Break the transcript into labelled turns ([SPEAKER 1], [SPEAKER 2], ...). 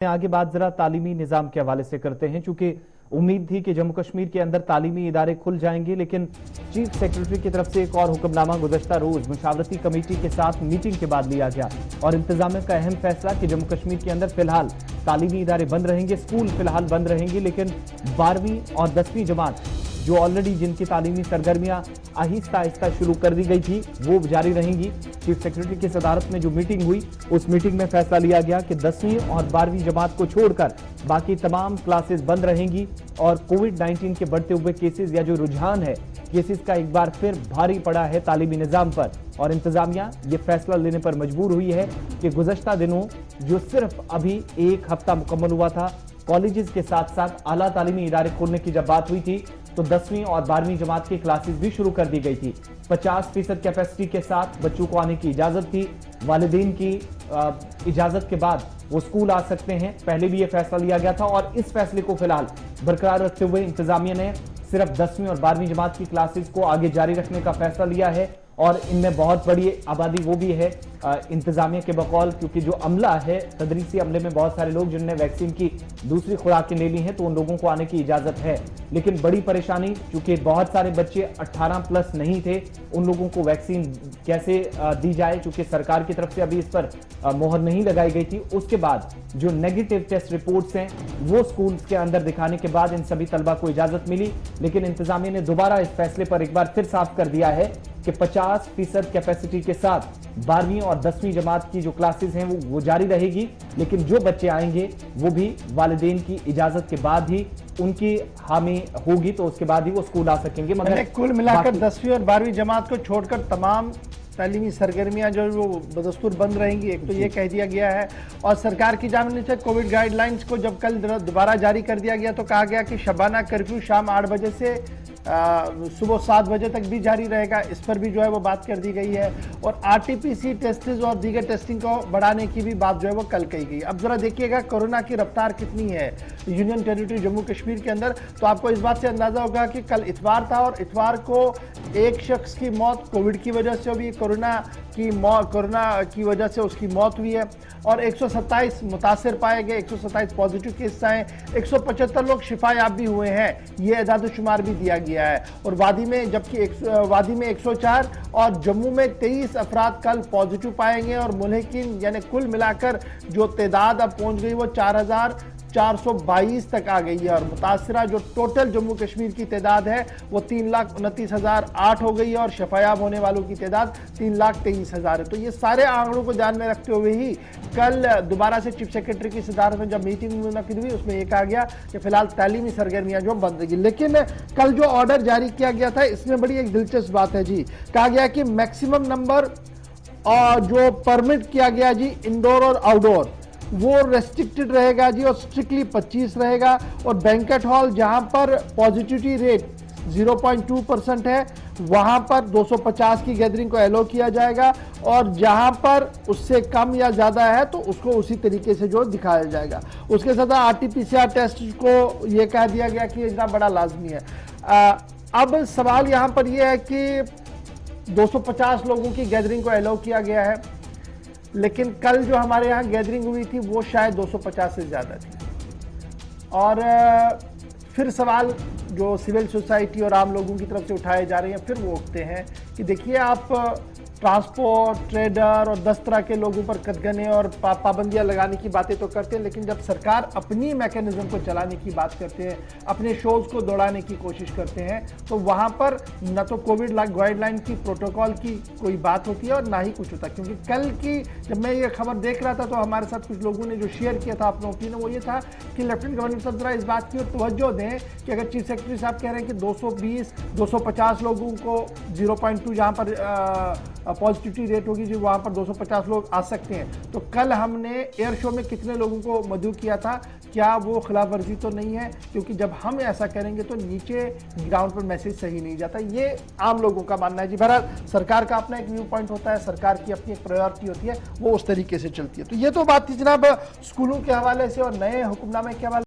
[SPEAKER 1] आगे बात जरा तालीमी निजाम के हवाले से करते हैं, चूंकि उम्मीद थी कि जम्मू कश्मीर के अंदर तालीमी इदारे खुल जाएंगे, लेकिन चीफ सेक्रेटरी की तरफ से एक और हुक्मनामा गुज़श्ता रोज मुशावरती कमेटी के साथ मीटिंग के बाद लिया गया और इंतजामिया का अहम फैसला कि जम्मू कश्मीर के अंदर फिलहाल तालीमी इदारे बंद रहेंगे, स्कूल फिलहाल बंद रहेंगे, लेकिन 12वीं और 10वीं जमात जो ऑलरेडी जिनकी तालीमी सरगर्मियां आहिस्ता आहिस्ता शुरू कर दी गई थी वो जारी रहेंगी। चीफ सेक्रेटरी की सदारत में जो मीटिंग हुई उस मीटिंग में फैसला लिया गया कि 10वीं और 12वीं जमात को छोड़कर बाकी तमाम क्लासेस बंद रहेंगी और कोविड-19 के बढ़ते हुए केसेस या जो रुझान है केसेस का एक बार फिर भारी पड़ा है तालीमी निजाम पर और इंतजामिया ये फैसला लेने पर मजबूर हुई है कि गुज़श्ता दिनों जो सिर्फ अभी एक हफ्ता मुकम्मल हुआ था, कॉलेजेस के साथ साथ आला तालीमी इदारे खोलने की जब बात हुई थी तो 10वीं और 12वीं जमात की क्लासेस भी शुरू कर दी गई थी। 50% कैपेसिटी के साथ बच्चों को आने की इजाजत थी, वालिदैन की इजाजत के बाद वो स्कूल आ सकते हैं। पहले भी ये फैसला लिया गया था और इस फैसले को फिलहाल बरकरार रखते हुए इंतजामिया ने सिर्फ 10वीं और 12वीं जमात की क्लासेस को आगे जारी रखने का फैसला लिया है और इनमें बहुत बड़ी आबादी वो भी है इंतजामिया के बकौल, क्योंकि जो अमला है तदरीसी अमले में बहुत सारे लोग जिनने वैक्सीन की दूसरी खुराकें ले ली हैं तो उन लोगों को आने की इजाजत है, लेकिन बड़ी परेशानी क्योंकि बहुत सारे बच्चे 18 प्लस नहीं थे, उन लोगों को वैक्सीन कैसे दी जाए, क्योंकि सरकार की तरफ से अभी इस पर मोहर नहीं लगाई गई थी। उसके बाद जो नेगेटिव टेस्ट रिपोर्ट्स हैं वो स्कूल के अंदर दिखाने के बाद इन सभी तलबा को इजाजत मिली, लेकिन इंतजामिया ने दोबारा इस फैसले पर एक बार फिर साफ कर दिया है कि 50% कैपेसिटी के साथ 12वीं और 10वीं जमात की जो क्लासेस हैं वो जारी रहेगी, लेकिन जो बच्चे आएंगे वो भी वालिदैन की इजाजत के बाद ही उनकी हामी होगी तो उसके बाद ही वो स्कूल आ सकेंगे। मगर
[SPEAKER 2] कुल मिलाकर 10वीं और 12वीं जमात को छोड़कर तमाम तालीमी सरगर्मियां जो वो बदस्तूर बंद रहेंगी, एक तो ये कह दिया गया है। और सरकार की जानिब से कोविड गाइडलाइंस को जब कल दोबारा जारी कर दिया गया तो कहा गया कि शबाना कर्फ्यू शाम 8 बजे से सुबह 7 बजे तक भी जारी रहेगा, इस पर भी जो है वो बात कर दी गई है। और आरटीपीसी टेस्टेज और दीगर टेस्टिंग को बढ़ाने की भी बात जो है वो कल कही गई। अब जरा देखिएगा कोरोना की रफ्तार कितनी है यूनियन टेरिटरी जम्मू कश्मीर के अंदर, तो आपको इस बात से अंदाजा होगा कि कल इतवार था और इतवार को एक शख्स की मौत कोविड की वजह से हुई, कोरोना की वजह से उसकी मौत हुई है और 127 मुतासिर पाए गए, 127 पॉजिटिव केस आए, 175 लोग शिफायाब भी हुए हैं, ये एजाद-ओ-शुमार भी दिया गया है। और वादी में जबकि वादी में 104 और जम्मू में 23 अफराद कल पॉजिटिव पाएंगे और मुल्हिकीन यानी कुल मिलाकर जो तादाद अब पहुंच गई वो 4,422 तक आ गई है और मुतासरा जो टोटल जम्मू कश्मीर की तादाद है वो 3,29,008 हो गई है और शफायाब होने वालों की तादाद 3,23,000 है। तो ये सारे आंकड़ों को ध्यान में रखते हुए ही कल दोबारा से चीफ सेक्रेटरी की सदारत में जब मीटिंग मुनक्किद हुई उसमें यह कहा गया कि फिलहाल तालीमी सरगर्मियां जो बंद रहेगी। लेकिन कल जो ऑर्डर जारी किया गया था इसमें बड़ी एक दिलचस्प बात है जी, कहा गया कि मैक्सिमम नंबर और जो परमिट किया गया जी इंडोर और आउटडोर वो रेस्ट्रिक्टेड रहेगा जी और स्ट्रिक्टली 25 रहेगा और बैंकेट हॉल जहां पर पॉजिटिविटी रेट 0.2% है वहां पर 250 की गैदरिंग को एलो किया जाएगा और जहां पर उससे कम या ज्यादा है तो उसको उसी तरीके से जो दिखाया जाएगा। उसके साथ आरटीपीसीआर टेस्ट को यह कह दिया गया कि इतना बड़ा लाजमी है। अब सवाल यहां पर यह है कि 250 लोगों की गैदरिंग को एलो किया गया है, लेकिन कल जो हमारे यहाँ गैदरिंग हुई थी वो शायद 250 से ज्यादा थी। और फिर सवाल जो सिविल सोसाइटी और आम लोगों की तरफ से उठाए जा रहे हैं फिर वो उठते हैं कि देखिए आप ट्रांसपोर्ट, ट्रेडर और 10 तरह के लोगों पर कदगने और पाबंदियां लगाने की बातें तो करते हैं, लेकिन जब सरकार अपनी मैकेनिज्म को चलाने की बात करते हैं, अपने शोज को दौड़ाने की कोशिश करते हैं, तो वहां पर न तो कोविड गाइडलाइन की प्रोटोकॉल की कोई बात होती है और ना ही कुछ होता। क्योंकि कल की जब मैं ये खबर देख रहा था तो हमारे साथ कुछ लोगों ने जो शेयर किया था अपना ओपिनियन वो ये था कि लेफ्टिनेंट गवर्नर साहब जरा इस बात की ओर तवज्जो दें कि अगर चीफ सेक्रेटरी साहब कह रहे हैं कि 250 लोगों को 0.2 जहां पर पॉजिटिविटी रेट होगी जो वहां पर 250 लोग आ सकते हैं, तो कल हमने एयर शो में कितने लोगों को मदऊ किया था, क्या वो खिलाफ वर्जी तो नहीं है? क्योंकि जब हम ऐसा करेंगे तो नीचे ग्राउंड पर मैसेज सही नहीं जाता, ये आम लोगों का मानना है जी। बहरहाल सरकार का अपना एक व्यू पॉइंट होता है, सरकार की अपनी एक प्रायोरिटी होती है, वो उस तरीके से चलती है। तो ये तो बात थी जनाब स्कूलों के हवाले से और नए हुक्मनामे के हवाले